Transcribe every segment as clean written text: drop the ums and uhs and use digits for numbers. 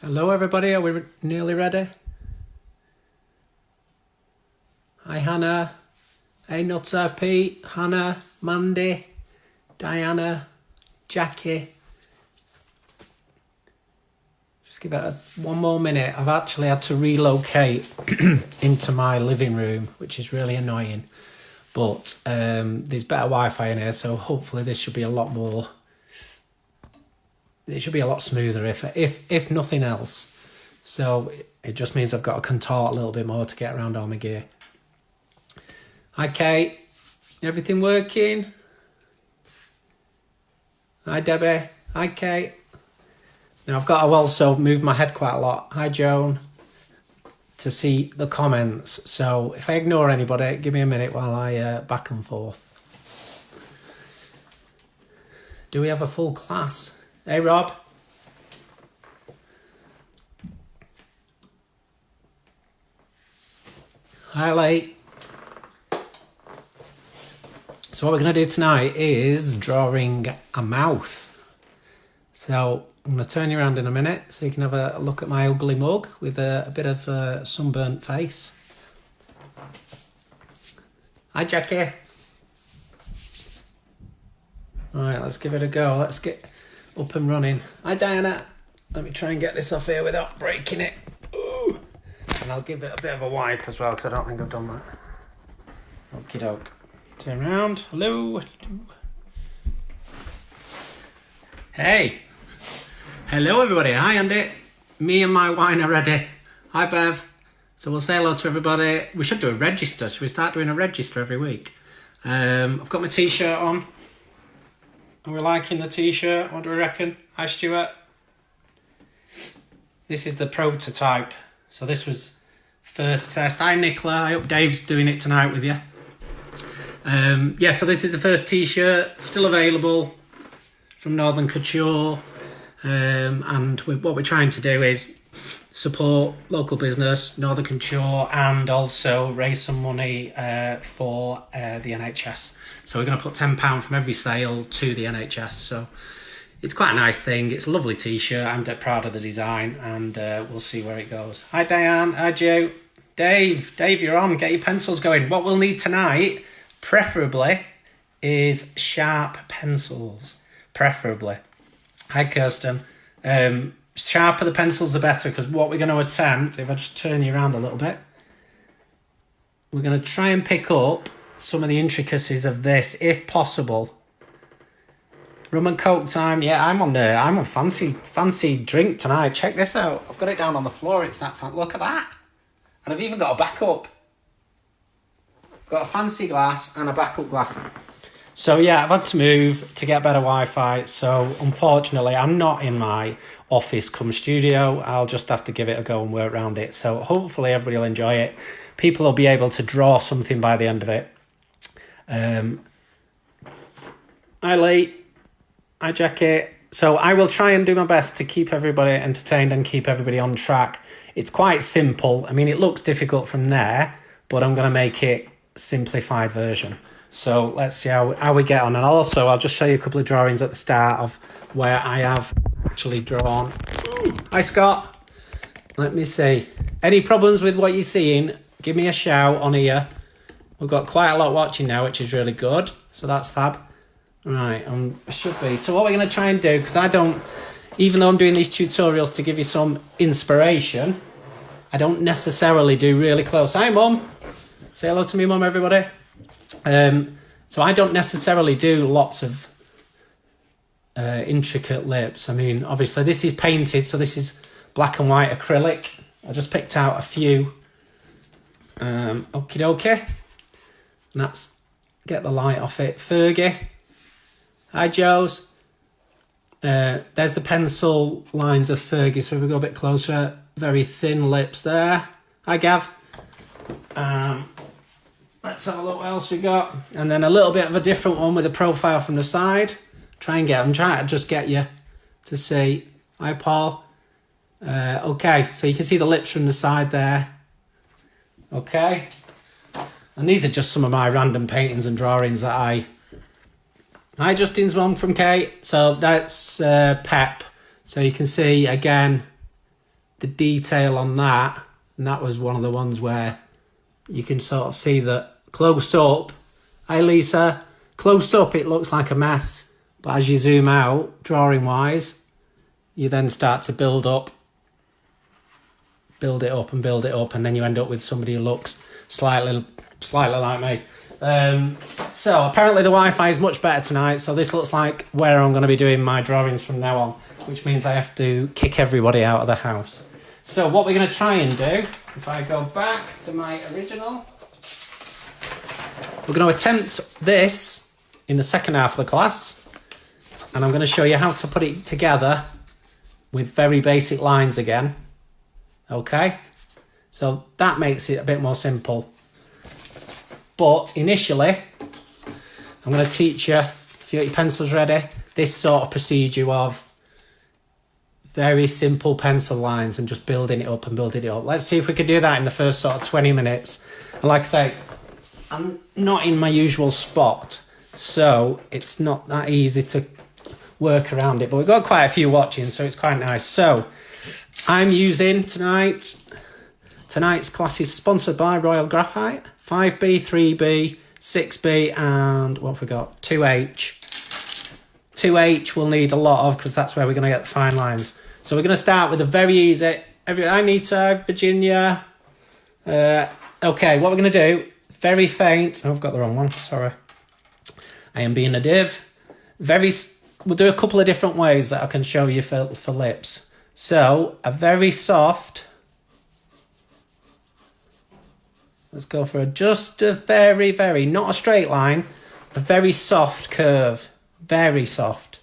Hello everybody, are we nearly ready? Hi Hannah, hey Nutter, Pete, Hannah, Mandy, Diana, Jackie. Just give it one more minute. I've actually had to relocate into my living room, which is really annoying. But there's better Wi-Fi in here, so hopefully this should be a lot more... It should be a lot smoother if nothing else. So it just means I've got to contort a little bit more to get around all my gear. Hi Kate, everything working? Hi Debbie, hi Kate. Now I've got to also move my head quite a lot. Hi Joan, to see the comments. So if I ignore anybody, give me a minute while I back and forth. Do we have a full class? Hey Rob. Hi Lee. So what we're going to do tonight is drawing a mouth. So I'm going to turn you around in a minute so you can have a look at my ugly mug with a bit of a sunburnt face. Hi Jackie. Right, let's give it a go. Let's get up and running. Hi Diana. Let me try and get this off here without breaking it. Ooh. And I'll give it a bit of a wipe as well because I don't think I've done that. Okie doke. Turn around. Hello. Hey. Hello everybody. Hi Andy. Me and my wine are ready. Hi Bev. So we'll say hello to everybody. We should do a register. Should we start doing a register every week? I've got my t-shirt on. Are we liking the t-shirt? What do we reckon? Hi Stuart. This is the prototype. So this was first test. Hi Nicola. I hope Dave's doing it tonight with you. Yeah, so this is the first t-shirt. Still available from Northern Couture. And what we're trying to do is support local business, Northern Couture, and also raise some money for the NHS. So we're going to put £10 from every sale to the NHS. So it's quite a nice thing. It's a lovely t-shirt. I'm dead proud of the design, and we'll see where it goes. Hi Diane. Hi Joe. Dave, you're on. Get your pencils going. What we'll need tonight, preferably, is sharp pencils. Preferably. Hi Kirsten. Sharper the pencils the better, because what we're going to attempt, if I just turn you around a little bit, we're going to try and pick up some of the intricacies of this, if possible. Rum and Coke time. Yeah, I'm on fancy drink tonight. Check this out. I've got it down on the floor. It's that fun. Look at that. And I've even got a backup. Got a fancy glass and a backup glass. So yeah, I've had to move to get better Wi-Fi. So unfortunately, I'm not in my office come studio. I'll just have to give it a go and work around it. So hopefully everybody will enjoy it. People will be able to draw something by the end of it. Hi Lee. Hi Jackie. So I will try and do my best to keep everybody entertained and keep everybody on track. It's quite simple. I mean, it looks difficult from there, but I'm going to make it simplified version. So let's see how we get on. And also, I'll just show you a couple of drawings at the start of where I have actually drawn. Ooh. Hi Scott. Let me see. Any problems with what you're seeing, give me a shout on here. We've got quite a lot watching now, which is really good. So that's fab. Right, should be. So what we're going to try and do, because even though I'm doing these tutorials to give you some inspiration, I don't necessarily do really close. Hi, Mum. Say hello to me, Mum, everybody. So I don't necessarily do lots of intricate lips. I mean, obviously, this is painted, so this is black and white acrylic. I just picked out a few. Okie dokie. And that's, get the light off it. Fergie. Hi, Joes. There's the pencil lines of Fergie. So if we go a bit closer, very thin lips there. Hi, Gav. Let's have a look what else we got. And then a little bit of a different one with a profile from the side. I'm trying to just get you to see. Hi, Paul. Okay, so you can see the lips from the side there. Okay. And these are just some of my random paintings and drawings that Hi, Justin's mum from Kate. So that's Pep. So you can see, again, the detail on that. And that was one of the ones where you can sort of see that close up. Hey, Lisa. Close up, it looks like a mess. But as you zoom out, drawing-wise, you then start to build it up and build it up, and then you end up with somebody who looks slightly like me. So apparently the Wi-Fi is much better tonight, so this looks like where I'm going to be doing my drawings from now on, which means I have to kick everybody out of the house. So what we're going to try and do, if I go back to my original, we're going to attempt this in the second half of the class, and I'm going to show you how to put it together with very basic lines again. Okay, so that makes it a bit more simple. But initially, I'm going to teach you, if you got your pencils ready, this sort of procedure of very simple pencil lines and just building it up and building it up. Let's see if we can do that in the first sort of 20 minutes. And like I say, I'm not in my usual spot, so it's not that easy to work around it. But we've got quite a few watching, so it's quite nice. So I'm using tonight's class is sponsored by Royal Graphite, 5B, 3B, 6B, and what have we got? 2H. 2H we'll need a lot of because that's where we're going to get the fine lines. So we're going to start with a very easy. I need to Virginia. Okay, what we're going to do, very faint. Oh, I've got the wrong one. Sorry. I am being a div. We'll do a couple of different ways that I can show you for lips. So a very soft. Let's go for just a very, very, not a straight line, a very soft curve. Very soft.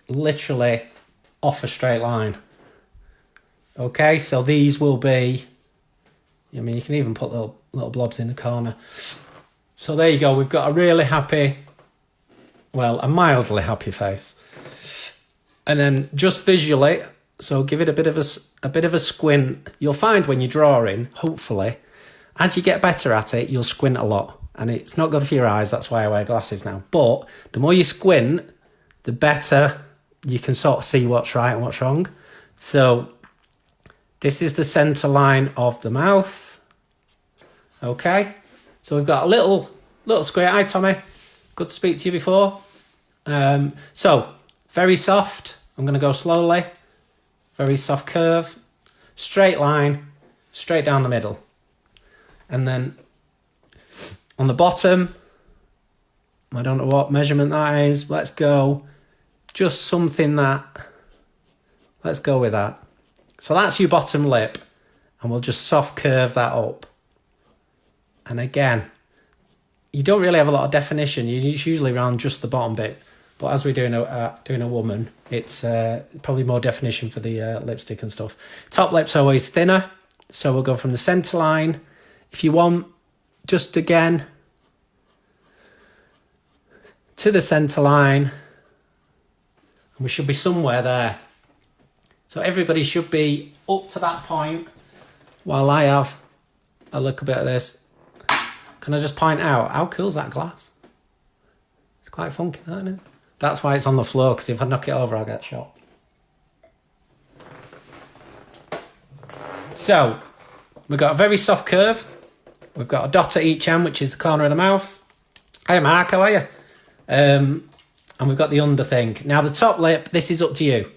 Literally off a straight line. Okay, so these will be, I mean, you can even put little blobs in the corner. So there you go. We've got a really happy, well, a mildly happy face. And then just visually, so give it a bit of a squint. You'll find when you're drawing, hopefully, as you get better at it, you'll squint a lot. And it's not good for your eyes, that's why I wear glasses now. But the more you squint, the better you can sort of see what's right and what's wrong. So this is the centre line of the mouth. Okay, so we've got a little square. Hi, Tommy. Good to speak to you before. So very soft. I'm going to go slowly. Very soft curve. Straight line. Straight down the middle. And then on the bottom, I don't know what measurement that is. Let's go just something that, let's go with that. So that's your bottom lip, and we'll just soft curve that up. And again, you don't really have a lot of definition. It's usually around just the bottom bit. But as we're doing a woman, it's probably more definition for the lipstick and stuff. Top lip's always thinner, so we'll go from the centre line. If you want, just again to the centre line, and we should be somewhere there. So everybody should be up to that point while I have a little bit of this. Can I just point out, how cool is that glass? It's quite funky, isn't it? That's why it's on the floor, because if I knock it over, I'll get shot. So we've got a very soft curve. We've got a dot at each end, which is the corner of the mouth. Hey, Mark, how are you? And we've got the under thing. Now, the top lip, this is up to you.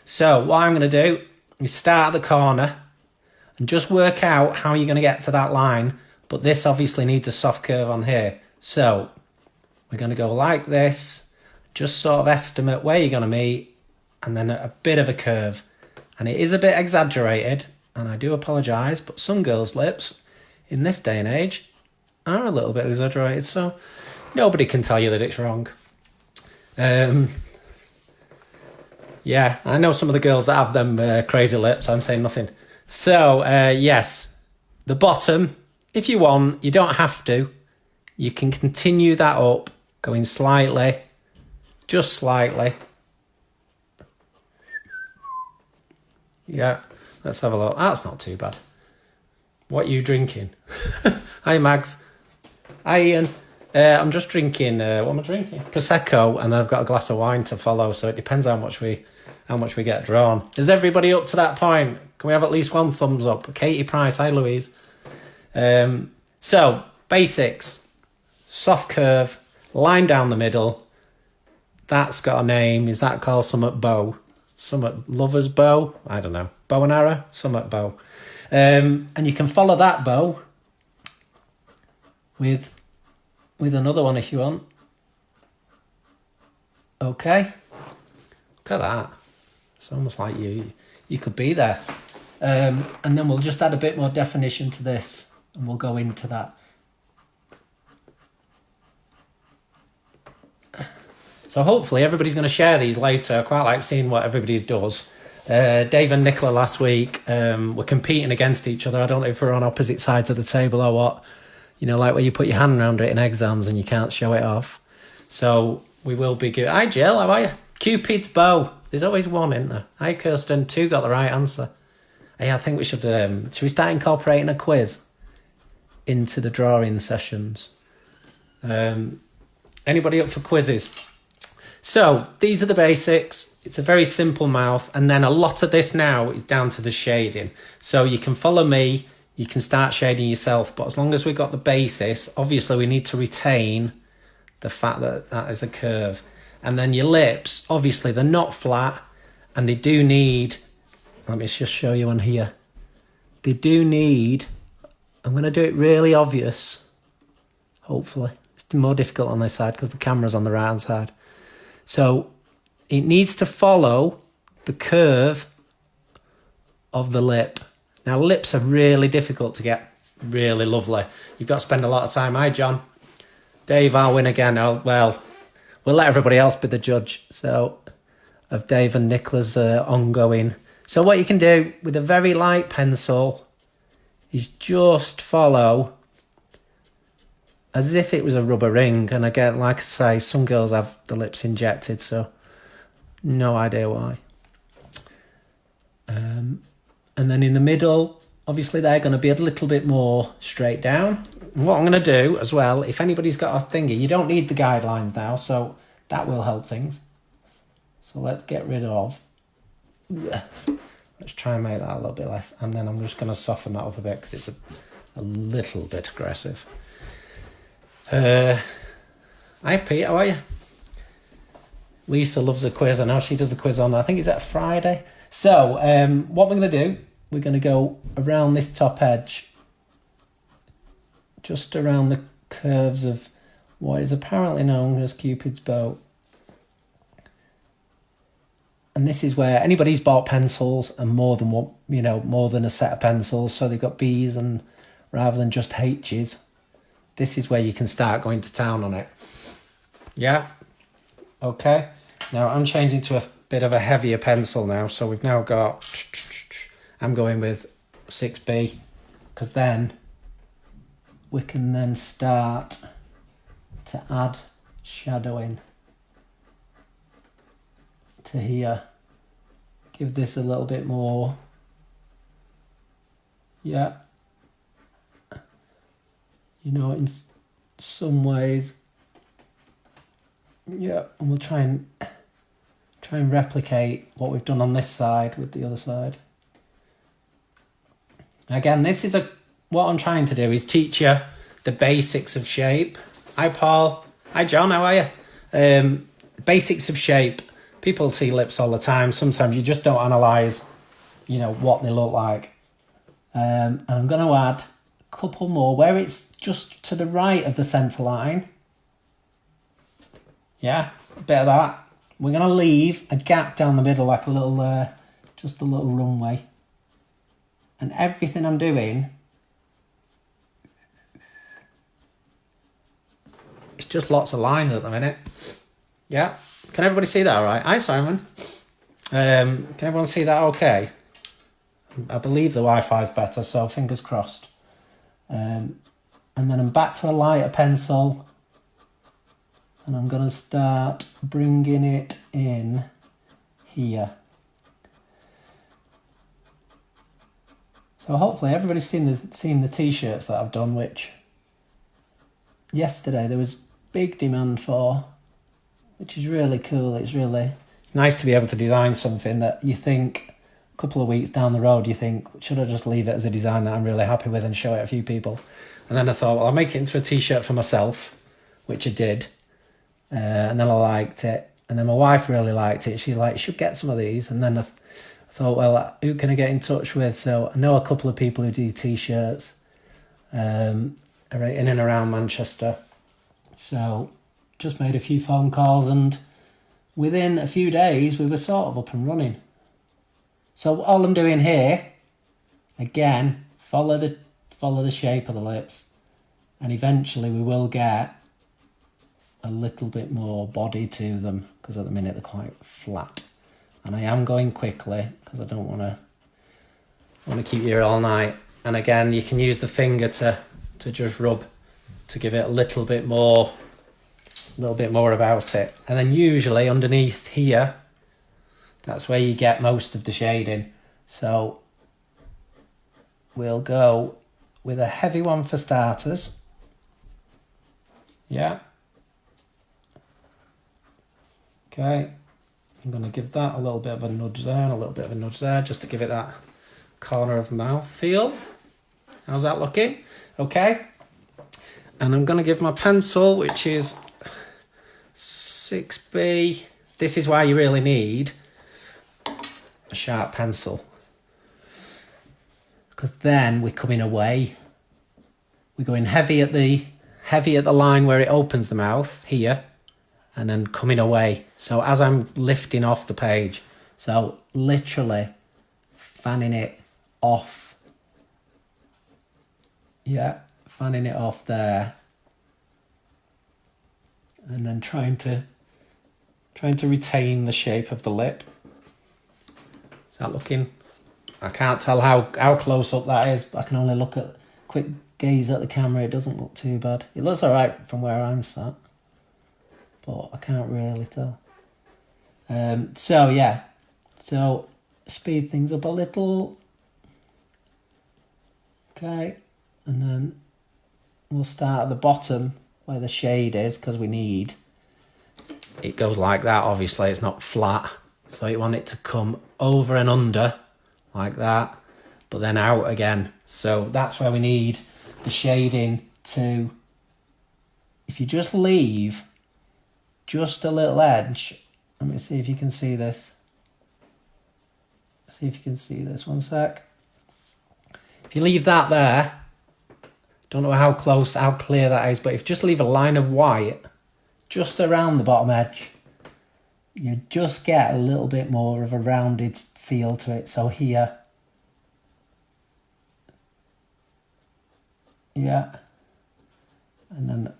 So what I'm going to do is start at the corner and just work out how you're going to get to that line. But this obviously needs a soft curve on here. So we're going to go like this, just sort of estimate where you're going to meet, and then a bit of a curve. And it is a bit exaggerated, and I do apologise, but some girls' lips in this day and age are a little bit exaggerated, so nobody can tell you that it's wrong. Yeah, I know some of the girls that have them crazy lips. I'm saying nothing. So, yes, the bottom, if you want, you don't have to. You can continue that up, going slightly, just slightly. Yeah, let's have a look. That's not too bad. What are you drinking? Hi, Mags. Hi, Ian. I'm just drinking, what am I drinking? Prosecco, and then I've got a glass of wine to follow, so it depends how much we how much we get drawn. Is everybody up to that point? Can we have at least one thumbs up? Katie Price, hi Louise. So, basics. Soft curve, line down the middle. That's got a name. Is that called somewhat bow? Somewhat lover's bow? I don't know. Bow and arrow? Somewhat bow. And you can follow that bow with another one if you want. Okay. Look at that. It's almost like you could be there. And then we'll just add a bit more definition to this and we'll go into that. So hopefully everybody's going to share these later. I quite like seeing what everybody does. Dave and Nicola last week were competing against each other. I don't know if we're on opposite sides of the table or what. You know, like where you put your hand around it in exams and you can't show it off. So we will be giving... Hi Jill, how are you? Cupid's bow. There's always one, isn't there? Hi Kirsten, 2 got the right answer. Hey, I think we should we start incorporating a quiz into the drawing sessions? Anybody up for quizzes? So these are the basics. It's a very simple mouth. And then a lot of this now is down to the shading. So you can follow me. You can start shading yourself. But as long as we've got the basis, obviously we need to retain the fact that that is a curve. And then your lips, obviously they're not flat. And they do need, let me just show you on here. They do need, I'm going to do it really obvious. Hopefully. It's more difficult on this side because the camera's on the right hand side. So it needs to follow the curve of the lip. Now, lips are really difficult to get really lovely. You've got to spend a lot of time. Hi, John. Dave, I'll win again. Well, we'll let everybody else be the judge. So, of Dave and Nicola's ongoing. So what you can do with a very light pencil is just follow as if it was a rubber ring. And again, like I say, some girls have the lips injected, so no idea why. And then in the middle, obviously they're going to be a little bit more straight down. And what I'm going to do as well, if anybody's got a thingy, you don't need the guidelines now, so that will help things. So let's get rid of... Let's try and make that a little bit less. And then I'm just going to soften that up a bit because it's a little bit aggressive. Hi Pete, how are you? Lisa loves a quiz. I know she does the quiz on, I think it's at Friday. So what we're going to do, we're going to go around this top edge, just around the curves of what is apparently known as Cupid's bow. And this is where anybody's bought pencils and more than one, more than a set of pencils, so they've got B's and rather than just H's. This is where you can start going to town on it. Yeah. Okay. Now I'm changing to a bit of a heavier pencil now. So we've now got, I'm going with 6B because then we can then start to add shadowing to here. Give this a little bit more. Yeah. In some ways. Yeah, and we'll try and replicate what we've done on this side with the other side. Again, this is what I'm trying to do is teach you the basics of shape. Hi Paul. Hi John, how are you? Basics of shape. People see lips all the time. Sometimes you just don't analyse, what they look like. And I'm going to add a couple more where it's just to the right of the centre line. Yeah, a bit of that. We're going to leave a gap down the middle, like a little, just a little runway. And everything I'm doing, it's just lots of lines at the minute. Yeah, can everybody see that all right? Hi, Simon. Can everyone see that okay? I believe the Wi-Fi is better, so fingers crossed. And then I'm back to a lighter pencil. And I'm going to start bringing it in here. So hopefully everybody's seen the t-shirts that I've done, which yesterday there was big demand for, which is really cool. It's really It's nice to be able to design something that you think a couple of weeks down the road, you think, should I just leave it as a design that I'm really happy with and show it a few people? And then I thought, well, I'll make it into a t-shirt for myself, which I did. And then I liked it. And then my wife really liked it. She's like, you should get some of these. And then I thought, well, who can I get in touch with? So I know a couple of people who do t-shirts in and around Manchester. So just made a few phone calls, and within a few days we were sort of up and running. So all I'm doing here, again, follow the shape of the lips, and eventually we will get a little bit more body to them, because at the minute they're quite flat. And I am going quickly because I don't want to keep you here all night. And again, you can use the finger to just rub to give it a little bit more about it. And then usually underneath here, that's where you get most of the shading. So we'll go with a heavy one for starters. Yeah. Okay. I'm going to give that a little bit of a nudge there and a little bit of a nudge there, just to give it that corner of the mouth feel. How's that looking? Okay. And I'm going to give my pencil, which is 6B. This is why you really need a sharp pencil, because then we're coming away. We're going heavy at the line where it opens the mouth here, and then coming away. So as I'm lifting off the page, so literally fanning it off. Yeah, fanning it off there, and then trying to retain the shape of the lip. Is that looking? I can't tell how close up that is, but I can only look at quick gaze at the camera. It doesn't look too bad. It looks all right from where I'm sat, but I can't really tell. So yeah, so speed things up a little. Okay, and then we'll start at the bottom where the shade is, because we need it goes like that. Obviously it's not flat, so you want it to come over and under like that, but then out again. So that's where we need the shading to, if you just leave just a little edge. Let me see if you can see this. See if you can see this, one sec. If you leave that there, don't know how clear that is, but if you just leave a line of white just around the bottom edge, you just get a little bit more of a rounded feel to it. So here, yeah, and then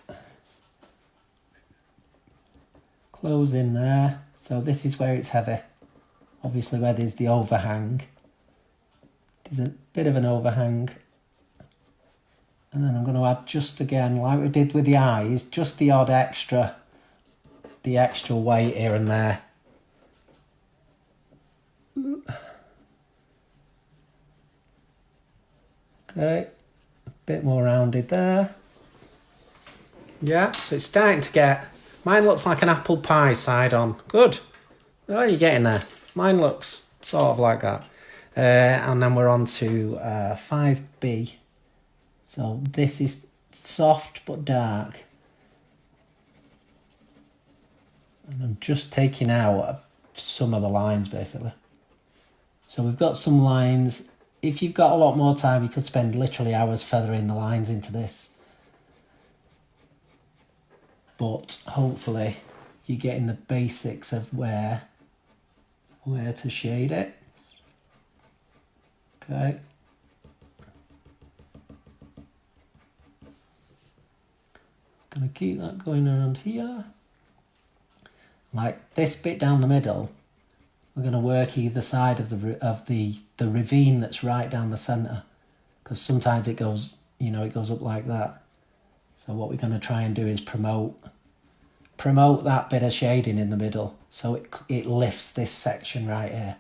close in there. So this is where it's heavy, obviously where there's the overhang. There's a bit of an overhang. And then I'm going to add just again, like we did with the eyes, just the odd extra weight here and there. Okay, a bit more rounded there. Yeah, so it's starting to get, mine looks like an apple pie side on. Good. Oh, you're getting there. Mine looks sort of like that. And then we're on to 5B. So this is soft but dark. And I'm just taking out some of the lines basically. So we've got some lines. If you've got a lot more time, you could spend literally hours feathering the lines into this. But hopefully you're getting the basics of where to shade it. Okay. Gonna keep that going around here. Like this bit down the middle, we're gonna work either side of the ravine that's right down the centre, because sometimes it goes, it goes up like that. So what we're gonna try and do is promote that bit of shading in the middle, so it lifts this section right here.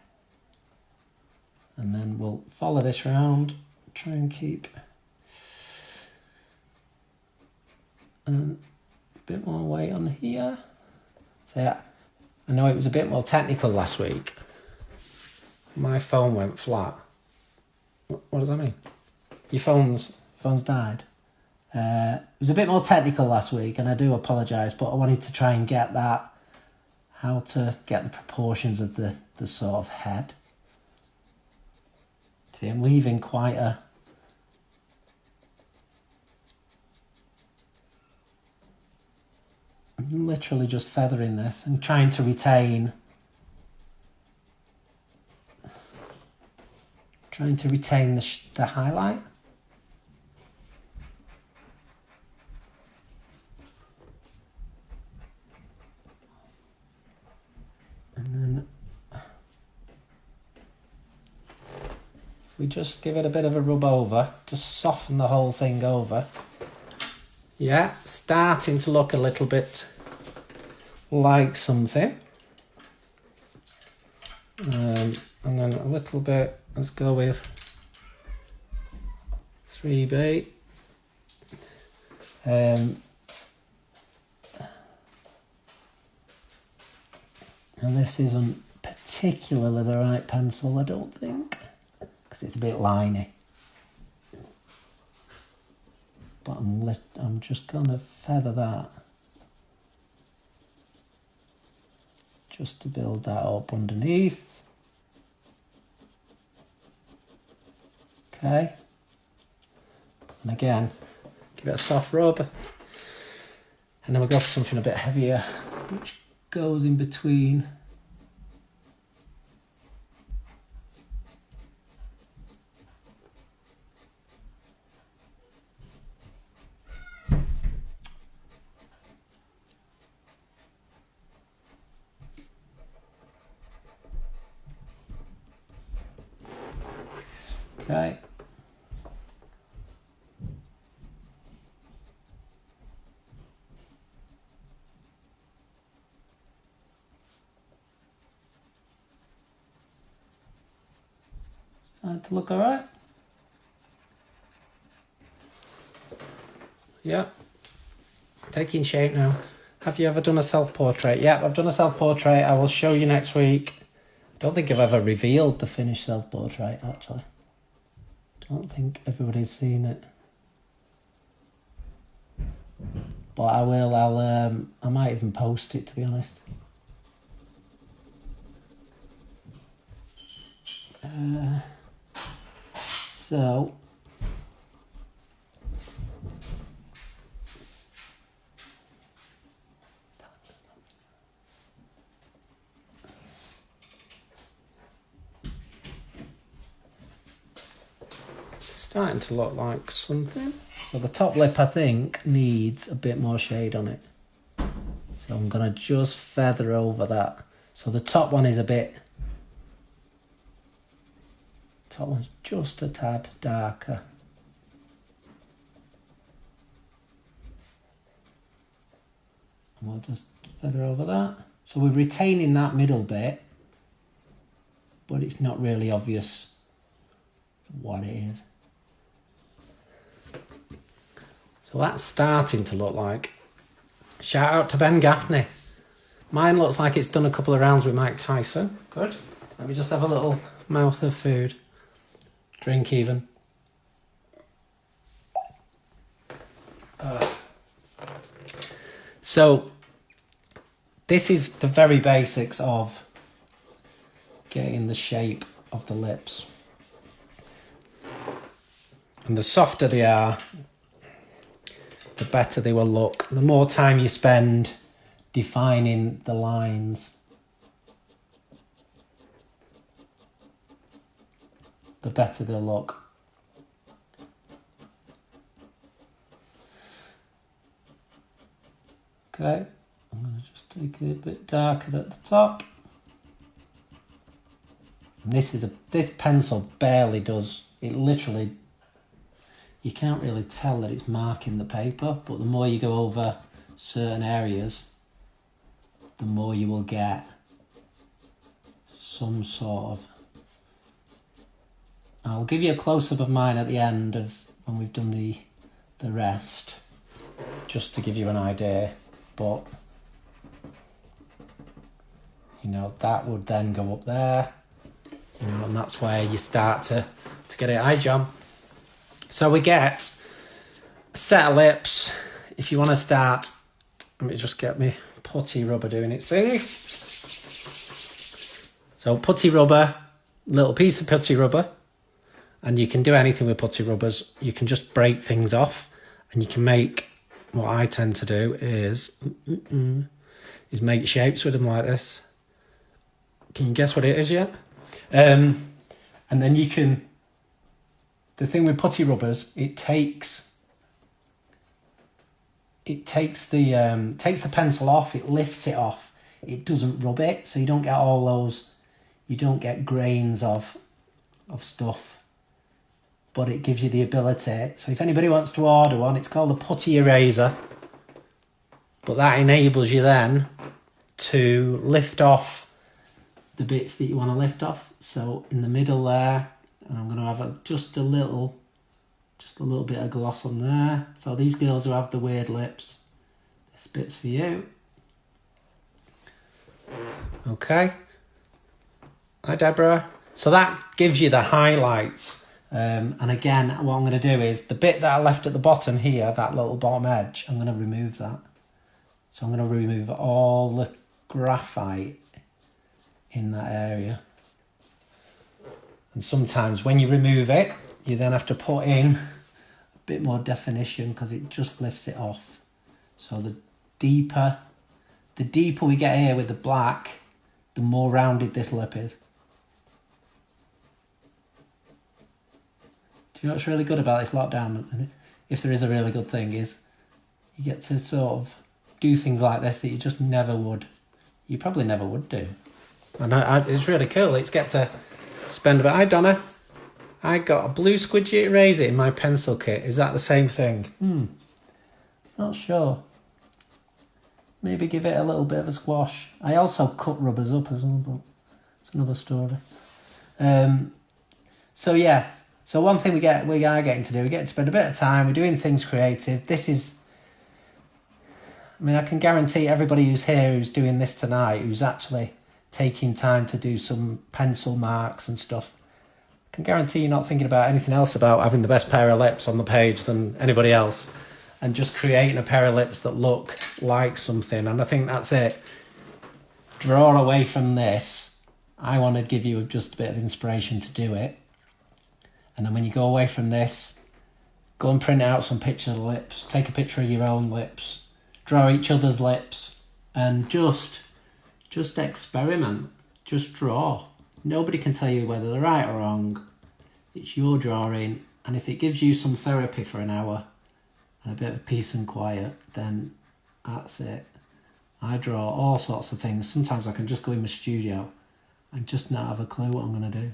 And then we'll follow this round, try and keep a bit more weight on here. So yeah, I know it was a bit more technical last week. My phone went flat. What does that mean? Your phone's died. It was a bit more technical last week, and I do apologise, but I wanted to try and get that, how to get the proportions of the sort of head. See, I'm leaving quite a... I'm literally just feathering this and trying to retain... the highlight. And then we just give it a bit of a rub over, just soften the whole thing over. Yeah, starting to look a little bit like something. And then a little bit, let's go with 3B. And this isn't particularly the right pencil, I don't think, because it's a bit liney. But I'm just going to feather that, just to build that up underneath. Okay. And again, give it a soft rub. And then we'll go for something a bit heavier, which goes in between. Okay. Starting to look all right. Yeah. Taking shape now. Have you ever done a self-portrait? Yeah, I've done a self-portrait. I will show you next week. I don't think I've ever revealed the finished self-portrait, actually. Don't think everybody's seen it. But I will, I might even post it, to be honest. So... starting to look like something. So the top lip, I think, needs a bit more shade on it. So I'm going to just feather over that. So the top one is a bit... top one's just a tad darker. And we'll just feather over that. So we're retaining that middle bit, but it's not really obvious what it is. So that's starting to look like. Shout out to Ben Gaffney. Mine looks like it's done a couple of rounds with Mike Tyson. Good. Let me just have a little mouth of food. Drink even. So this is the very basics of getting the shape of the lips. And the softer they are, the better they will look. The more time you spend defining the lines, the better they'll look. Okay, I'm going to just take it a bit darker at the top. And this pencil barely does, it literally, you can't really tell that it's marking the paper, but the more you go over certain areas, the more you will get some sort of... I'll give you a close-up of mine at the end of when we've done the rest, just to give you an idea, but you know, that would then go up there, you know, and that's where you start to get it. Hi, John. So we get a set of lips. If you want to start, let me just get me putty rubber doing its thing. So putty rubber, little piece of putty rubber, and you can do anything with putty rubbers. You can just break things off, and you can make, what I tend to do is make shapes with them like this. Can you guess what it is yet? And then you can, the thing with putty rubbers, it takes the pencil off, it lifts it off. It doesn't rub it, so you don't get all those, you don't get grains of stuff. But it gives you the ability. So if anybody wants to order one, it's called a putty eraser. But that enables you then to lift off the bits that you want to lift off. So in the middle there, and I'm going to have just a little bit of gloss on there. So these girls who have the weird lips, this bit's for you. Okay. Hi, Deborah. So that gives you the highlights. And again, what I'm going to do is the bit that I left at the bottom here, that little bottom edge, I'm going to remove that. So I'm going to remove all the graphite in that area. And sometimes when you remove it, you then have to put in a bit more definition because it just lifts it off. So the deeper we get here with the black, the more rounded this lip is. Do you know what's really good about this lockdown? And if there is a really good thing, is you get to sort of do things like this that you just never would. You probably never would do. And it's really cool. It's get to spend about... Hi, Donna. I got a blue squidgy eraser in my pencil kit. Is that the same thing? Not sure. Maybe give it a little bit of a squash. I also cut rubbers up as well, but it's another story. So yeah. So one thing we are getting to do, we get to spend a bit of time, we're doing things creative. This is, I mean, I can guarantee everybody who's here who's doing this tonight, who's actually taking time to do some pencil marks and stuff, I can guarantee you're not thinking about anything else about having the best pair of lips on the page than anybody else, and just creating a pair of lips that look like something. And I think that's it. Draw away from this. I want to give you just a bit of inspiration to do it. And then when you go away from this, go and print out some pictures of the lips. Take a picture of your own lips. Draw each other's lips. And just experiment. Just draw. Nobody can tell you whether they're right or wrong. It's your drawing. And if it gives you some therapy for an hour and a bit of peace and quiet, then that's it. I draw all sorts of things. Sometimes I can just go in my studio and just not have a clue what I'm going to do.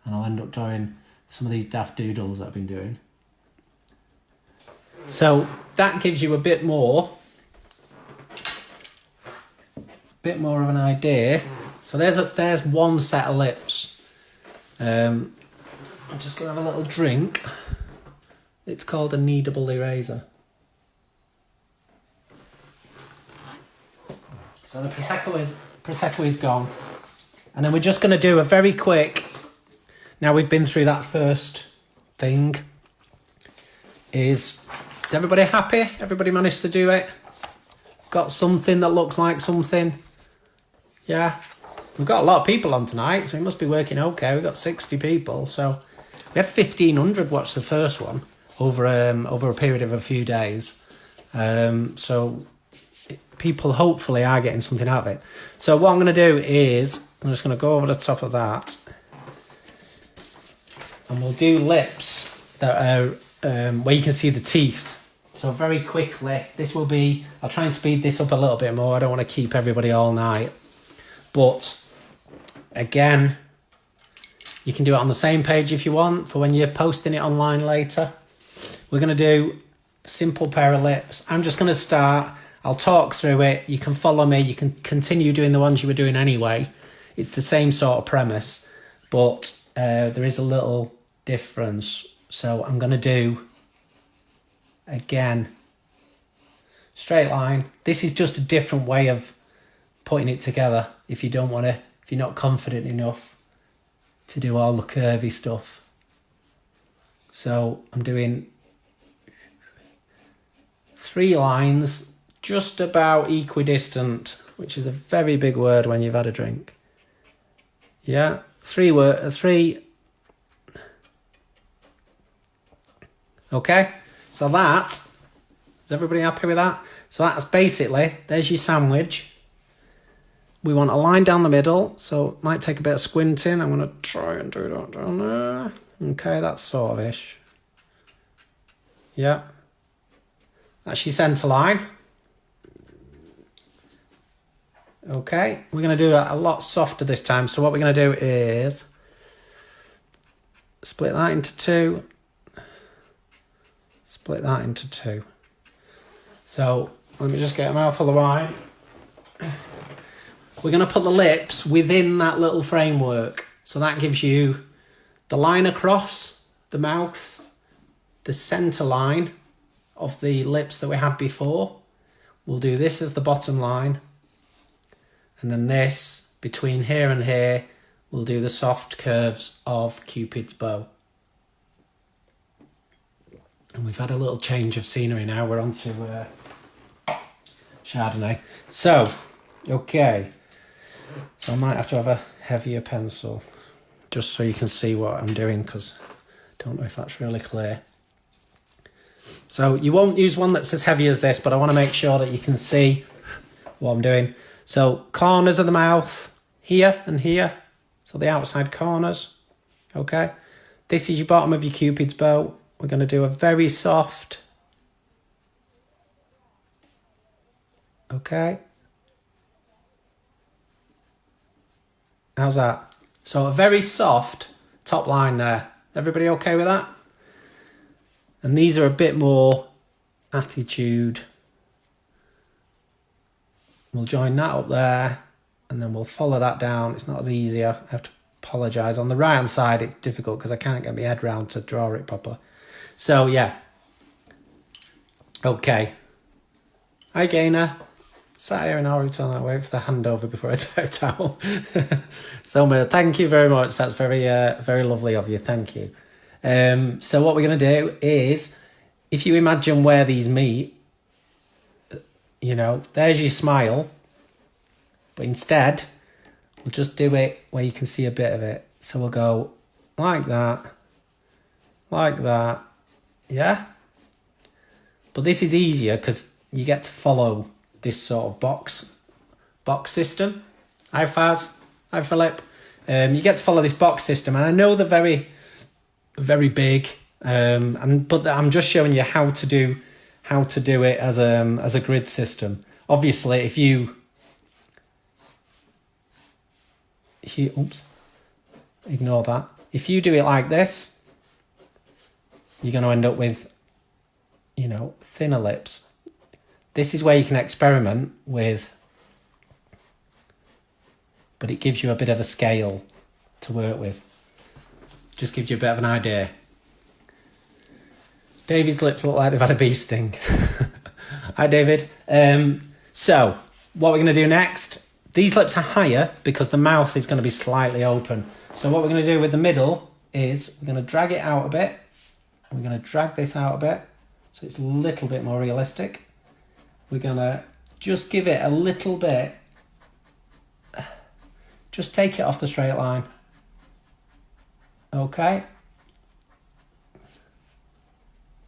And I'll end up drawing some of these daft doodles that I've been doing. So that gives you a bit more of an idea. So there's one set of lips. I'm just going to have a little drink. It's called a kneadable eraser. So the Prosecco is gone. And then we're just going to do a very quick... Now we've been through that first thing. Is everybody happy? Everybody managed to do it? Got something that looks like something? Yeah. We've got a lot of people on tonight, so it must be working okay. We've got 60 people, so we had 1,500 watch the first one over a period of a few days. So people hopefully are getting something out of it. So what I'm going to do is I'm just going to go over the top of that. And we'll do lips that are where you can see the teeth. So very quickly, this will be... I'll try and speed this up a little bit more. I don't want to keep everybody all night. But again, you can do it on the same page if you want for when you're posting it online later. We're going to do a simple pair of lips. I'm just going to start. I'll talk through it. You can follow me. You can continue doing the ones you were doing anyway. It's the same sort of premise. But there is a little difference. So I'm going to do, again, straight line. This is just a different way of putting it together if you don't want to, if you're not confident enough to do all the curvy stuff. So I'm doing 3 lines just about equidistant, which is a very big word when you've had a drink. Yeah, 3. Okay, so that, is everybody happy with that? So that's basically, there's your sandwich. We want a line down the middle, so it might take a bit of squinting. I'm going to try and do that down there. Okay, that's sort of ish. Yeah. That's your centre line. Okay, we're going to do that a lot softer this time. So what we're going to do is split that into 2. Split that into 2. So let me just get a mouthful of wine. We're going to put the lips within that little framework. So that gives you the line across the mouth, the centre line of the lips that we had before. We'll do this as the bottom line. And then this, between here and here, we'll do the soft curves of Cupid's bow. And we've had a little change of scenery now. We're on to Chardonnay. So, okay. So I might have to have a heavier pencil, just so you can see what I'm doing, because I don't know if that's really clear. So you won't use one that's as heavy as this, but I want to make sure that you can see what I'm doing. So corners of the mouth, here and here. So the outside corners, okay? This is your bottom of your Cupid's bow. We're going to do a very soft, okay? How's that? So a very soft top line there. Everybody okay with that? And these are a bit more attitude. We'll join that up there, and then we'll follow that down. It's not as easy. I have to apologise. On the right hand side, it's difficult because I can't get my head round to draw it proper. So yeah. Okay. Hi Gainer. Sat here in Oriton, I wait for the handover before I take a towel. So thank you very much. That's very very lovely of you. Thank you. So what we're going to do is, if you imagine where these meet, you know, there's your smile. But instead, we'll just do it where you can see a bit of it. So we'll go like that, yeah? But this is easier because you get to follow this sort of box system. Hi Faz, hi Philip. You get to follow this box system, and I know they're very, very big. But I'm just showing you how to do it as a grid system. Obviously, if you oops, ignore that. If you do it like this, you're going to end up with, you know, thinner lips. This is where you can experiment with, but it gives you a bit of a scale to work with. Just gives you a bit of an idea. David's lips look like they've had a bee sting. Hi, David. So, what we're going to do next, these lips are higher because the mouth is going to be slightly open. So what we're going to do with the middle is we're going to drag it out a bit. We're going to drag this out a bit so it's a little bit more realistic. We're going to just give it a little bit. Just take it off the straight line. Okay.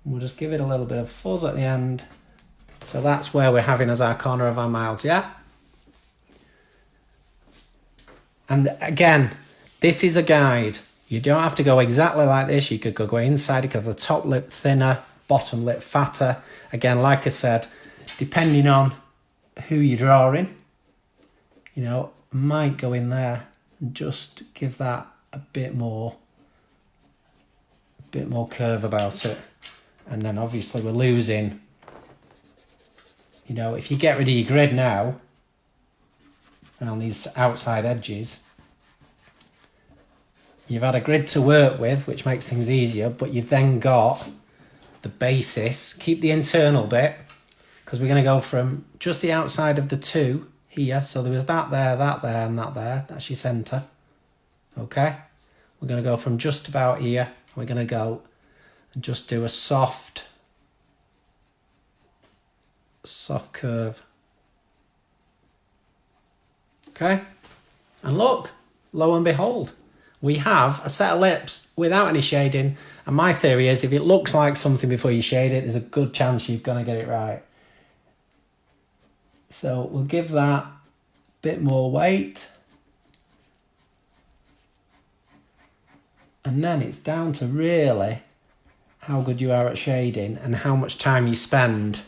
We'll just give it a little bit of fuzz at the end. So that's where we're having as our corner of our mouth, yeah? And again, this is a guide. You don't have to go exactly like this. You could go inside. You could have the top lip thinner, bottom lip fatter. Again, like I said, depending on who you're drawing, you know, might go in there and just give that a bit more curve about it. And then obviously we're losing, you know, if you get rid of your grid now, around these outside edges, you've had a grid to work with, which makes things easier, but you've then got the basis. Keep the internal bit, because we're going to go from just the outside of the 2 here. So there was that there, and that there. That's your centre. Okay. We're going to go from just about here. We're going to go and just do a soft curve. Okay. And look, lo and behold, we have a set of lips without any shading. And my theory is if it looks like something before you shade it, there's a good chance you're going to get it right. So we'll give that a bit more weight. And then it's down to really how good you are at shading and how much time you spend.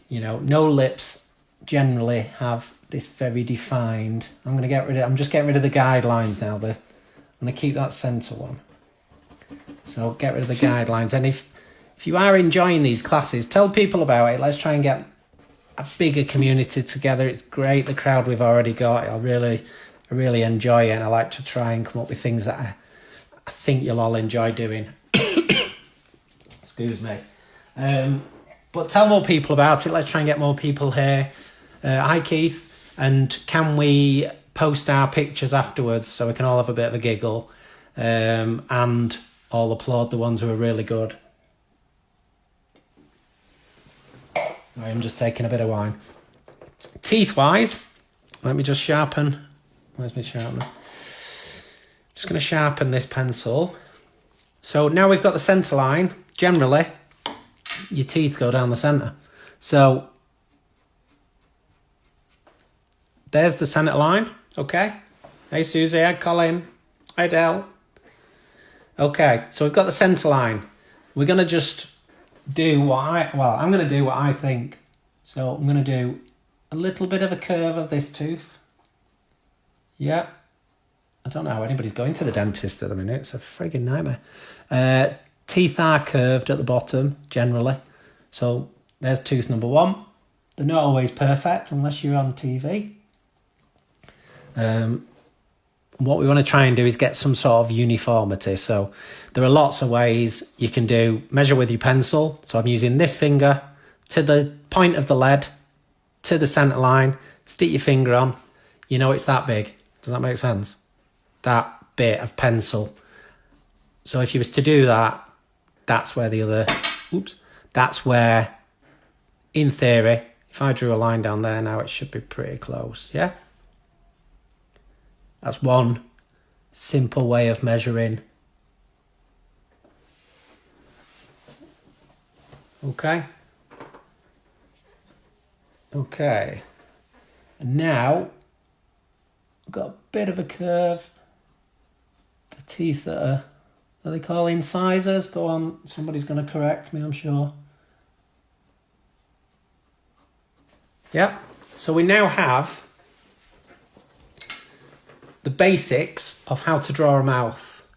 You know, no lips generally have this very defined. I'm just getting rid of the guidelines now. I'm going to keep that centre one. So get rid of the guidelines. And if you are enjoying these classes, tell people about it. Let's try and get a bigger community together. It's great, the crowd we've already got. I really enjoy it, and I like to try and come up with things that I think you'll all enjoy doing. Excuse me. But tell more people about it. Let's try and get more people here. Hi, Keith. And can we post our pictures afterwards so we can all have a bit of a giggle and all applaud the ones who are really good? Sorry, I'm just taking a bit of wine. Teeth-wise, let me just sharpen. Where's my sharpener? Just going to sharpen this pencil. So now we've got the centre line. Generally, your teeth go down the centre. So there's the centre line, okay? Hey, Susie, hi, Colin, hi, Dell. Okay, so we've got the centre line. We're going to just do I'm going to do what I think. So I'm going to do a little bit of a curve of this tooth. Yeah. I don't know how anybody's going to the dentist at the minute. It's a frigging nightmare. Teeth are curved at the bottom, generally. So there's tooth number one. They're not always perfect unless you're on TV. What we want to try and do is get some sort of uniformity. So there are lots of ways you can measure with your pencil. So I'm using this finger to the point of the lead, to the centre line, stick your finger on. You know it's that big. Does that make sense? That bit of pencil. So if you was to do that, that's where that's where, in theory, if I drew a line down there now, it should be pretty close, yeah? That's one simple way of measuring. Okay. Okay. And now, I've got a bit of a curve. The teeth that are they called incisors? Go on, somebody's going to correct me, I'm sure. Yeah, so we now have the basics of how to draw a mouth.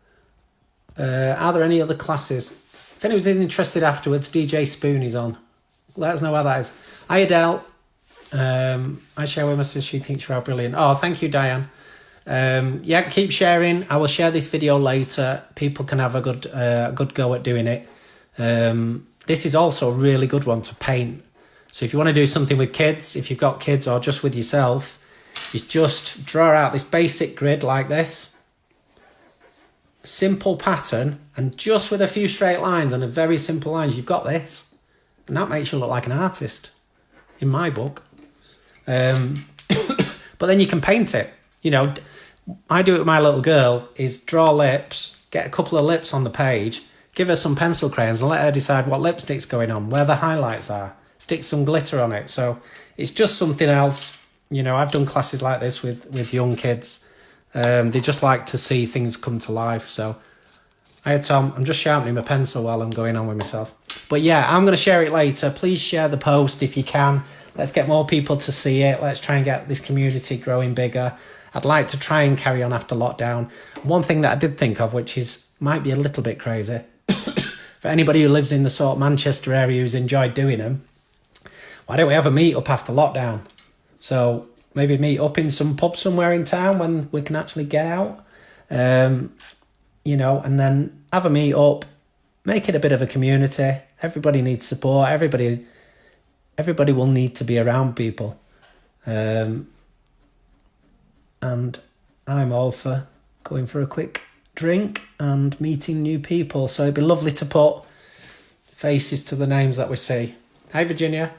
Are there any other classes? If anyone's interested afterwards, DJ Spoonie's on. Let us know how that is. Hi, Adele. I share with my sister, she thinks you are brilliant. Oh, thank you, Diane. Yeah, keep sharing. I will share this video later. People can have a good go at doing it. This is also a really good one to paint. So if you want to do something with kids, if you've got kids or just with yourself, you just draw out this basic grid like this. Simple pattern, and just with a few straight lines and a very simple lines, you've got this. And that makes you look like an artist, in my book. But then you can paint it. You know, I do it with my little girl, is draw lips, get a couple of lips on the page, give her some pencil crayons and let her decide what lipstick's going on, where the highlights are, stick some glitter on it. So it's just something else. You know, I've done classes like this with young kids. They just like to see things come to life. So, hi Tom, I'm just sharpening my pencil while I'm going on with myself. But yeah, I'm going to share it later. Please share the post if you can. Let's get more people to see it. Let's try and get this community growing bigger. I'd like to try and carry on after lockdown. One thing that I did think of, which might be a little bit crazy, for anybody who lives in the sort of Manchester area who's enjoyed doing them, why don't we have a meet up after lockdown? So maybe meet up in some pub somewhere in town when we can actually get out, you know, and then have a meet up, make it a bit of a community. Everybody needs support. Everybody will need to be around people. And I'm all for going for a quick drink and meeting new people. So it'd be lovely to put faces to the names that we see. Hi, Virginia.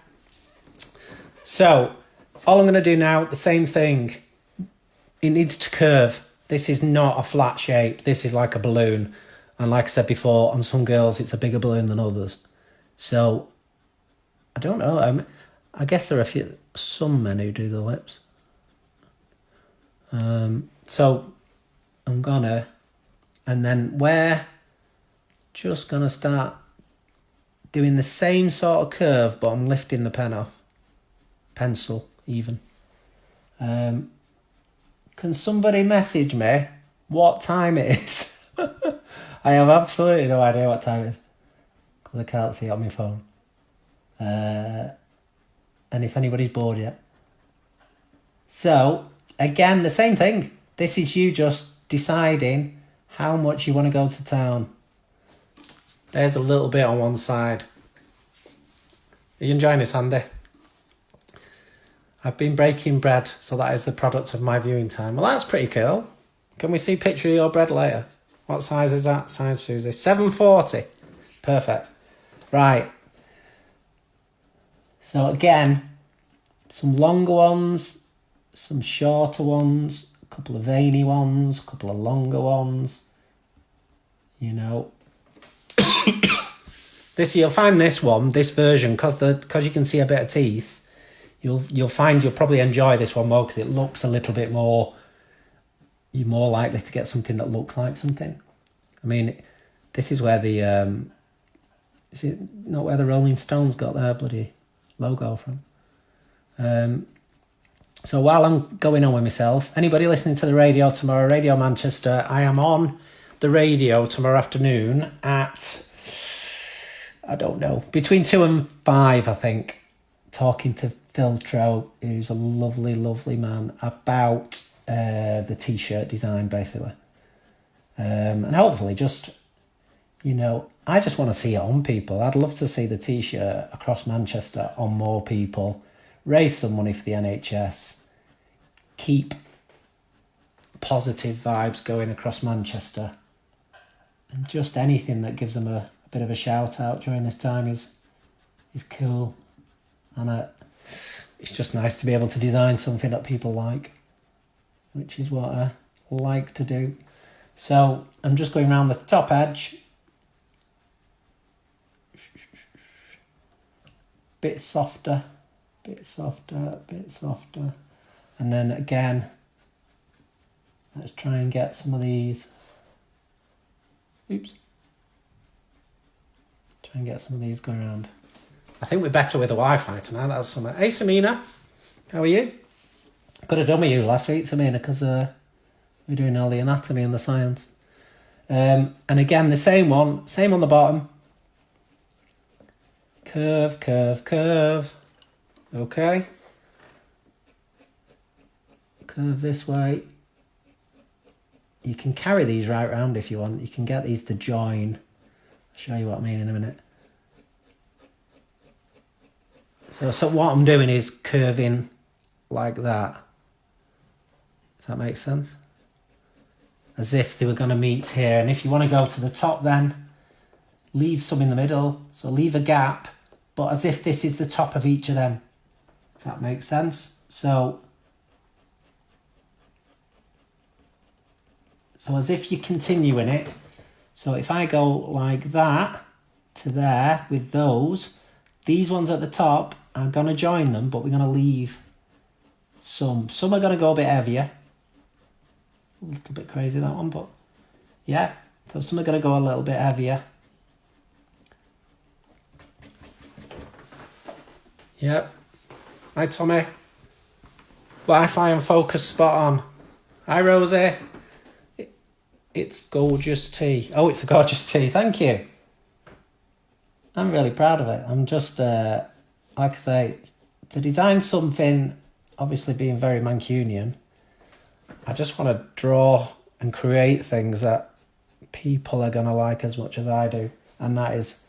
So all I'm going to do now, the same thing. It needs to curve. This is not a flat shape. This is like a balloon. And like I said before, on some girls, it's a bigger balloon than others. So I don't know. I guess there are some men who do the lips. So I'm gonna, and then we're just gonna start doing the same sort of curve, but I'm lifting the pen off. Pencil, even. Can somebody message me what time it is? I have absolutely no idea what time it is, because I can't see it on my phone. And if anybody's bored yet. So, again, the same thing. This is you just deciding how much you want to go to town. There's a little bit on one side. Are you enjoying this, Andy? I've been breaking bread, so that is the product of my viewing time. Well, that's pretty cool. Can we see a picture of your bread later? What size is that? Size, Susie? 740. Perfect. Right. So again, some longer ones, some shorter ones, a couple of veiny ones, a couple of longer ones. You know. You'll find this version, because you can see a bit of teeth. You'll find you'll probably enjoy this one more because it looks a little bit more. You're more likely to get something that looks like something. I mean, this is where the is it not where the Rolling Stones got their bloody logo from? So while I'm going on with myself, anybody listening to the radio tomorrow, Radio Manchester, I am on the radio tomorrow afternoon at, I don't know, between 2 and 5, I think, talking to Phil Trout, who's a lovely, lovely man, about the t-shirt design, basically. And hopefully just, you know, I just want to see it on people. I'd love to see the t-shirt across Manchester on more people, raise some money for the NHS, keep positive vibes going across Manchester, and just anything that gives them a bit of a shout out during this time is cool. And it's just nice to be able to design something that people like, which is what I like to do. So I'm just going around the top edge. Bit softer, bit softer, bit softer. And then again, let's try and get some of these. Oops. Try and get some of these going around. I think we're better with the Wi-Fi tonight. That's something. Hey, Samina. How are you? Could have done with you last week, Samina, because we're doing all the anatomy and the science. And again, the same one. Same on the bottom. Curve, curve, curve. Okay. Curve this way. You can carry these right round if you want. You can get these to join. I'll show you what I mean in a minute. So what I'm doing is curving like that. Does that make sense? As if they were going to meet here. And if you want to go to the top then, leave some in the middle. So leave a gap, but as if this is the top of each of them. Does that make sense? So as if you're continuing it. So if I go like that to there with those, these ones at the top, I'm going to join them, but we're going to leave some. Some are going to go a bit heavier. A little bit crazy, that one, but yeah. So some are going to go a little bit heavier. Yep. Hi, Tommy. Wi-Fi and focus spot on. Hi, Rosie. It's gorgeous tea. Oh, it's a gorgeous tea. Thank you. I'm really proud of it. I'm just, like I say, to design something, obviously being very Mancunian, I just want to draw and create things that people are going to like as much as I do. And that is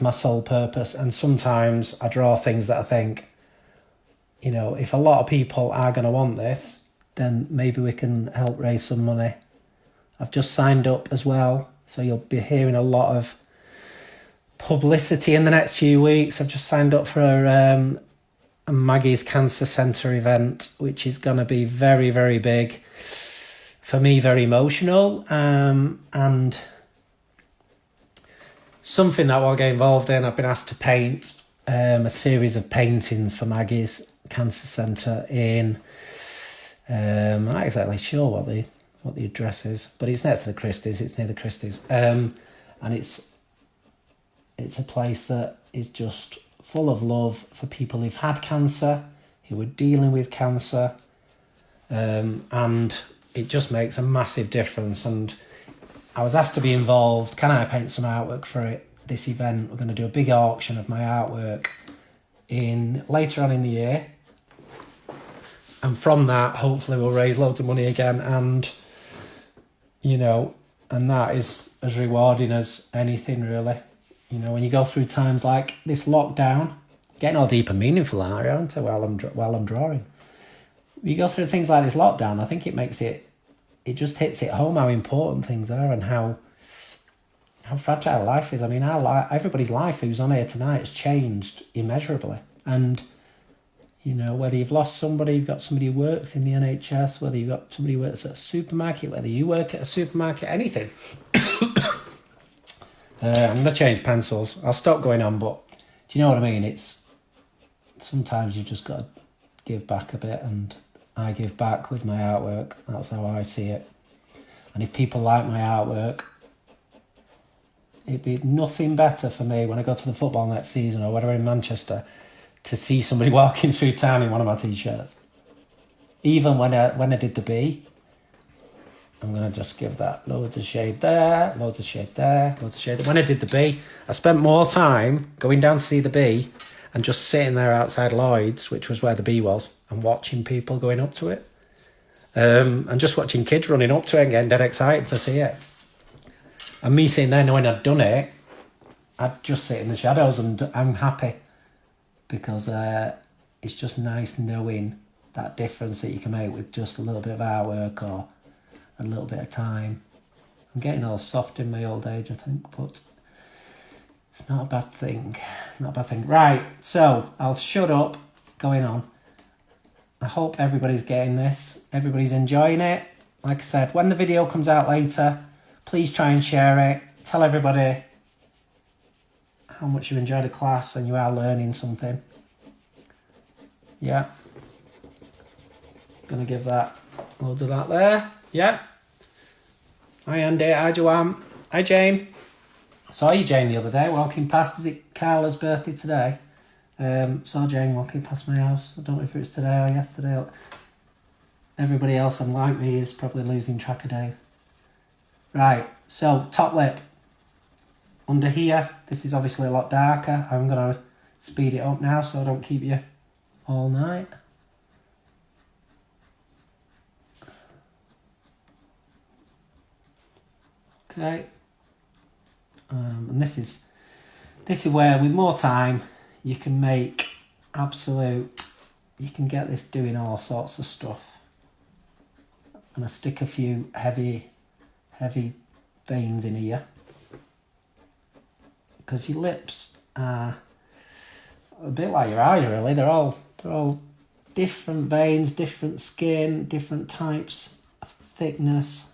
my sole purpose. And sometimes I draw things that I think, you know, if a lot of people are going to want this, then maybe we can help raise some money. I've just signed up as well, so you'll be hearing a lot of publicity in the next few weeks. I've just signed up for a Maggie's Cancer Centre event, which is going to be very, very big. For me, very emotional, and something that I want to get involved in. I've been asked to paint a series of paintings for Maggie's Cancer Centre in... I'm not exactly sure what the address is, but it's next to the Christie's. It's near the Christie's, and it's a place that is just full of love for people who've had cancer, who are dealing with cancer, and it just makes a massive difference. And I was asked to be involved. Can I paint some artwork for this event? We're going to do a big auction of my artwork later on in the year. And from that, hopefully we'll raise loads of money again. And, you know, and that is as rewarding as anything, really. You know, when you go through times like this lockdown, getting all deep and meaningful, aren't I, while I'm drawing. You go through things like this lockdown, I think it just hits it home how important things are and how fragile life is. I mean, everybody's life who's on here tonight has changed immeasurably. And, you know, whether you've lost somebody, you've got somebody who works in the NHS, whether you've got somebody who works at a supermarket, whether you work at a supermarket, anything. I'm going to change pencils. I'll stop going on, but do you know what I mean? It's sometimes you've just got to give back a bit, and I give back with my artwork. That's how I see it. And if people like my artwork, it'd be nothing better for me when I go to the football next season or whatever in Manchester to see somebody walking through town in one of my t-shirts. Even when I did the B, I'm going to just give that loads of shade there, loads of shade there, loads of shade there. When I did the B, I spent more time going down to see the B and just sitting there outside Lloyd's, which was where the B was, and watching people going up to it. And just watching kids running up to it and getting dead excited to see it. And me sitting there knowing I'd done it, I'd just sit in the shadows and I'm happy. Because it's just nice knowing that difference that you can make with just a little bit of artwork or a little bit of time. I'm getting all soft in my old age, I think, but it's not a bad thing. Not a bad thing. Right, so I'll shut up going on. I hope everybody's getting this. Everybody's enjoying it. Like I said, when the video comes out later, please try and share it. Tell everybody how much you enjoyed the class and you are learning something. Yeah. Gonna give that loads of that there. Yeah. Hi Andy, hi Joanne. Hi Jane. Saw you Jane the other day walking past. Is it Carla's birthday today? Saw Jane walking past my house. I don't know if it was today or yesterday. Everybody else, unlike me, is probably losing track of days. Right, so top lip. Under here, this is obviously a lot darker. I'm going to speed it up now so I don't keep you all night. Okay. And this is where, with more time, you can make you can get this doing all sorts of stuff. And I stick a few heavy veins in here. Because your lips are a bit like your eyes, really. They're all different veins, different skin, different types of thickness.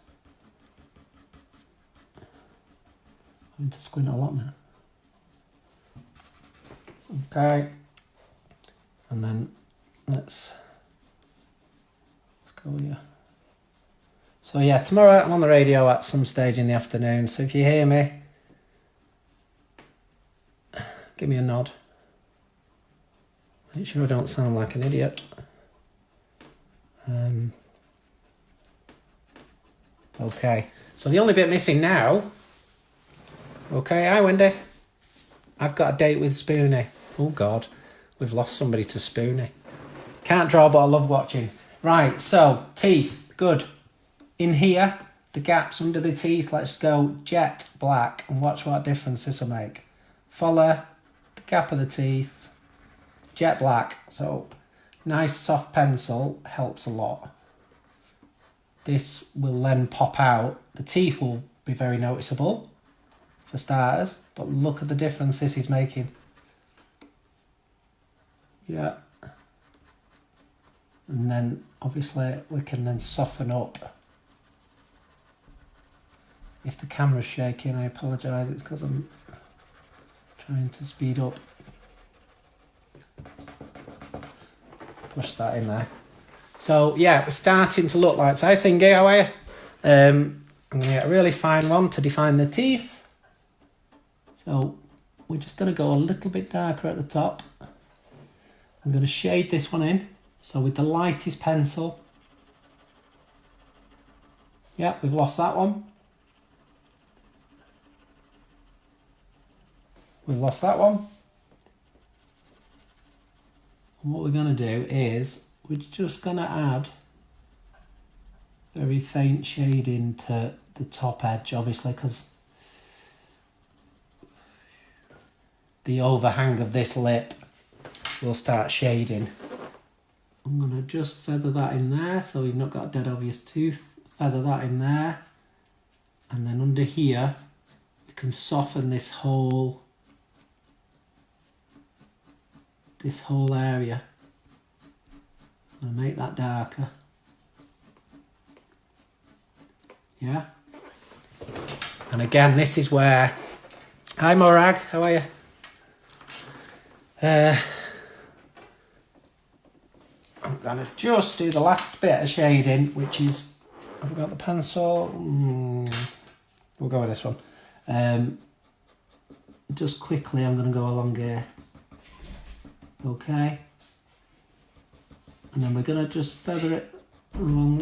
I'm going to squint a lot now. Okay. And then let's go here. So yeah, tomorrow I'm on the radio at some stage in the afternoon. So if you hear me, give me a nod. Make sure I don't sound like an idiot. Okay, so the only bit missing now. Okay, hi Wendy. I've got a date with Spoonie. Oh God, we've lost somebody to Spoonie. Can't draw, but I love watching. Right, so teeth, good. In here, the gaps under the teeth, let's go jet black and watch what difference this will make. Follow the gap of the teeth, jet black. So nice soft pencil helps a lot. This will then pop out. The teeth will be very noticeable for starters, but look at the difference this is making. Yeah. And then obviously we can then soften up. If the camera's shaking, I apologise, it's because I'm trying to speed up. Push that in there. So yeah, we're starting to look like, so I sing how are you? I'm going to get a really fine one to define the teeth. So we're just going to go a little bit darker at the top. I'm going to shade this one in. So with the lightest pencil. Yeah, we've lost that one. We've lost that one. And what we're going to do is we're just going to add very faint shading to the top edge, obviously, because the overhang of this lip will start shading. I'm going to just feather that in there so you've not got a dead obvious tooth. Feather that in there. And then under here, we can soften this whole area. I'm going to make that darker. Yeah. And again, this is where... Hi Morag, how are you? I'm going to just do the last bit of shading, which is... Have I got the pencil? We'll go with this one. Just quickly, I'm going to go along here. Okay. And then we're going to just feather it along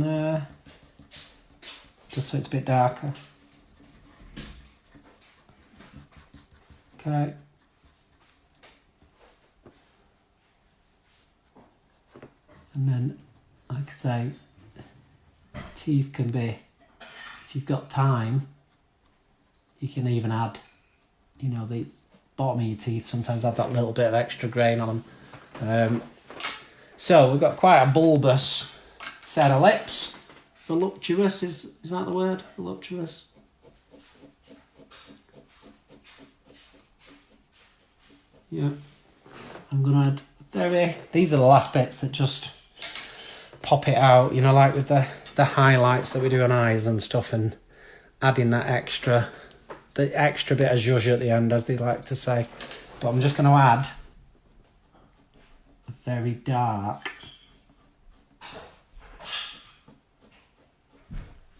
there, just so it's a bit darker. Okay. And then, like I say, teeth can be, if you've got time, you can even add, you know, the bottom of your teeth sometimes have that little bit of extra grain on them. So we've got quite a bulbous set of lips. Voluptuous, is that the word? Voluptuous. Yeah. I'm going to add these are the last bits that just pop it out, you know, like with the highlights that we do on eyes and stuff, and adding that extra bit of zhuzh at the end, as they like to say. But I'm just going to add a very dark,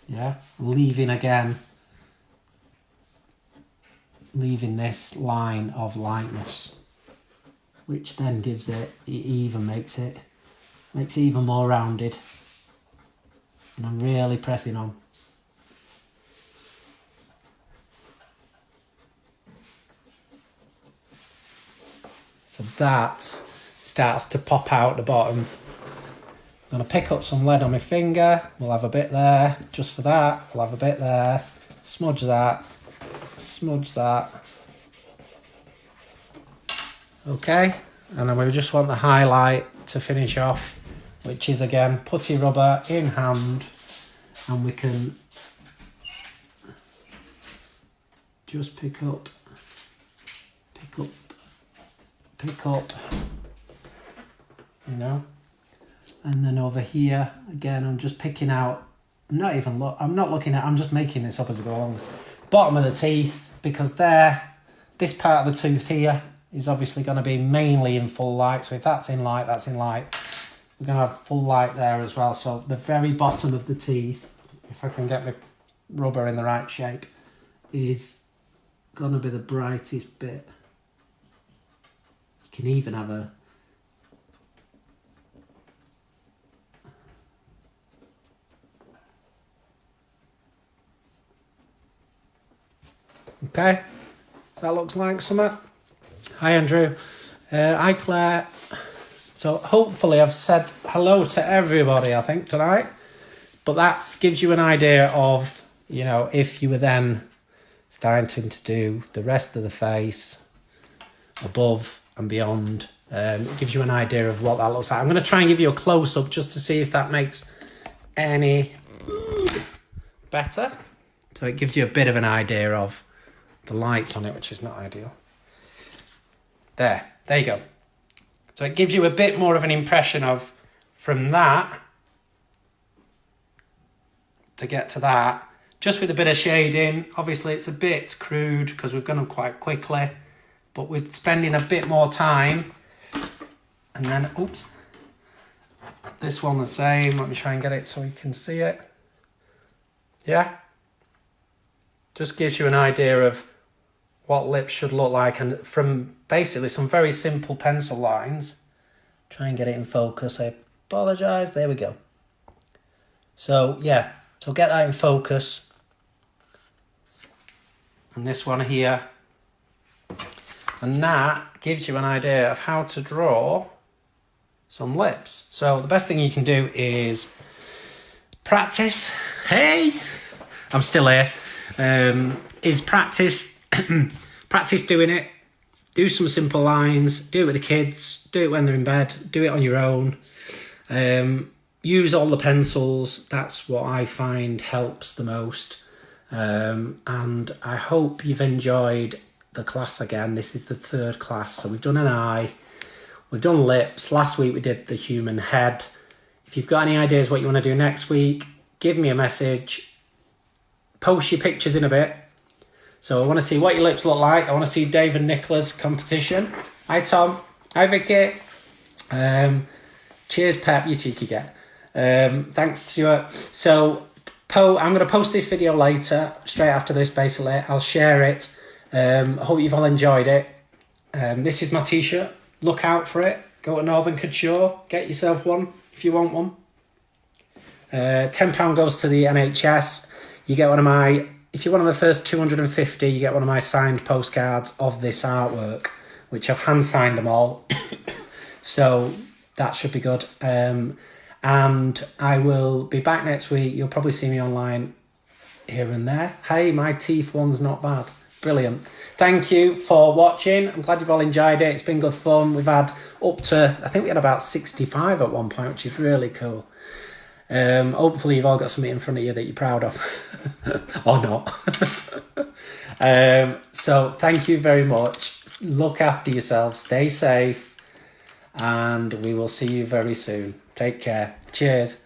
yeah, leaving this line of lightness, which then gives it makes it even more rounded. And I'm really pressing on. So that starts to pop out the bottom. I'm going to pick up some lead on my finger. We'll have a bit there, just for that. We'll have a bit there. Smudge that. Okay, and then we just want the highlight to finish off, which is again putty rubber in hand, and we can just pick up, you know. And then over here again, I'm just picking out. I'm just making this up as I go along. Bottom of the teeth, because this part of the tooth here is obviously going to be mainly in full light. So if that's in light, that's in light. We're going to have full light there as well. So the very bottom of the teeth, if I can get my rubber in the right shape, is going to be the brightest bit. You can even have a... Okay, so that looks like something. Hi Andrew. Hi Claire. So hopefully I've said hello to everybody, I think, tonight. But that gives you an idea of, you know, if you were then starting to do the rest of the face above and beyond It gives you an idea of what that looks like. I'm going to try and give you a close-up just to see if that makes any better. So it gives you a bit of an idea of the lights on it, which is not ideal. There you go. So it gives you a bit more of an impression of, from that to get to that, just with a bit of shading. Obviously it's a bit crude because we've gone quite quickly, but with spending a bit more time. And then, oops, this one the same. Let me try and get it so you can see it. Yeah. Just gives you an idea of what lips should look like, and from basically some very simple pencil lines. Try and get it in focus. I apologise. There we go. So yeah, so get that in focus. And this one here. And that gives you an idea of how to draw some lips. So the best thing you can do is practice. Hey, I'm still here. Is practice practice doing it. Do some simple lines. Do it with the kids. Do it when they're in bed. Do it on your own. Use all the pencils. That's what I find helps the most. And I hope you've enjoyed the class again. This is the third class. So we've done an eye. We've done lips. Last week we did the human head. If you've got any ideas what you want to do next week, give me a message. Post your pictures in a bit. So I want to see what your lips look like. I want to see Dave and Nicola's competition. Hi Tom. Hi Vicky. Cheers Pep, you cheeky get. Thanks Stuart. So I'm going to post this video later, straight after this basically. I'll share it. I hope you've all enjoyed it. This is my t-shirt. Look out for it. Go to Northern Couture. Get yourself one if you want one. £10 goes to the NHS. You get one of my... If you're one of the first 250, you get one of my signed postcards of this artwork, which I've hand-signed them all. So that should be good. And I will be back next week. You'll probably see me online here and there. Hey, my teeth one's not bad. Brilliant. Thank you for watching. I'm glad you've all enjoyed it. It's been good fun. We've had up to, I think we had about 65 at one point, which is really cool. Hopefully you've all got something in front of you that you're proud of. Or not. So thank you very much. Look after yourselves. Stay safe. And we will see you very soon. Take care. Cheers.